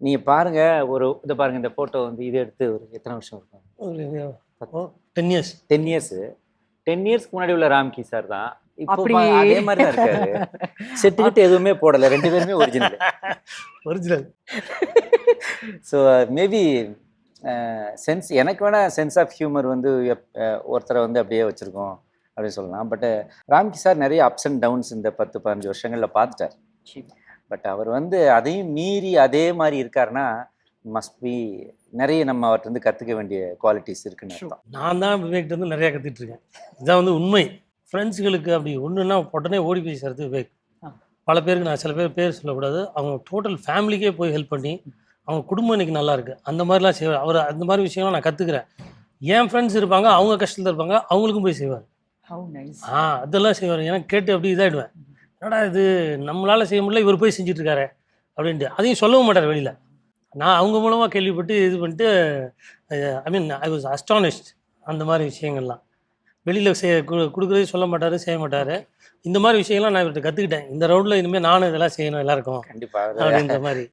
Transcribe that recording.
நீங்க பாருங்க, இத பாருங்க, இந்த போட்டோ வந்து இது எடுத்து ஒரு எத்தனை வருஷம் இருக்கும்? ஒரு 10 இயர்ஸ். 10 இயர்ஸ். 10 இயர்ஸ்க்கு முன்னாடி உள்ள ராம்கி சார் தான். இப்போ அப்படியே. அதே மாதிரி தான் இருக்காரு. செட்டுக்கிட்டு எதுவுமே போடல. 2 பேருமே original. Original. So maybe sense எனக்கு வேணா சென்ஸ் ஆஃப் ஹியூமர் வந்து ஒருத்தரை வந்து அப்படியே வச்சிருக்கோம் அப்படின்னு சொல்லலாம். பட் ராம்கி சார் நிறைய அப்ஸ் அண்ட் டவுன்ஸ் இந்த 10-15 வருஷங்கள்ல பார்த்துட்டார். பட் அவர் வந்து அதையும் மீறி அதே மாதிரி இருக்காருன்னா மஸ்ட் பி நிறைய நம்ம அவர்கிட்ட இருந்து கற்றுக்க வேண்டிய குவாலிட்டிஸ் இருக்குன்னு அர்த்தம். நான் தான் விவேக்கிட்ட வந்து நிறையா கற்றுட்டு இருக்கேன். இதான் வந்து உண்மை. ஃப்ரெண்ட்ஸுகளுக்கு அப்படி ஒன்றுன்னா உடனே ஓடி போய் சேர்த்து விவேக். பல பேருக்கு நான் சில பேர் சொல்லக்கூடாது, அவங்க டோட்டல் ஃபேமிலிக்கே போய் ஹெல்ப் பண்ணி அவங்க குடும்பம் இன்னைக்கு நல்லா இருக்கு. அந்த மாதிரிலாம் செய்வார் அவர். அந்த மாதிரி விஷயம்லாம் நான் கற்றுக்கிறேன். என் ஃப்ரெண்ட்ஸ் இருப்பாங்க, அவங்க கஷ்டத்தில் இருப்பாங்க, அவங்களுக்கும் போய் செய்வார். அதெல்லாம் செய்வார். எனக்கு கேட்டு அப்படி இதாகிடுவேன். என்னடா இது நம்மளால் செய்ய முடியல, இவர் போய் செஞ்சுட்டு இருக்காரு அப்படின்ட்டு. அதையும் சொல்லவும் மாட்டார் வெளியில். நான் அவங்க மூலமாக கேள்விப்பட்டு இது பண்ணிட்டு ஐ மீன் ஐ வாஸ் அஸ்டானிஷ்ட். அந்த மாதிரி விஷயங்கள்லாம் வெளியில் கொடுக்குறதே சொல்ல மாட்டார், செய்ய மாட்டார். இந்த மாதிரி விஷயங்கள்லாம் நான் இவர்கிட்ட கற்றுக்கிட்டேன். இந்த ரவுண்டில் இனிமேல் நானும் இதெல்லாம் செய்யணும் எல்லாருக்கும் கண்டிப்பாக அப்படின்ற மாதிரி.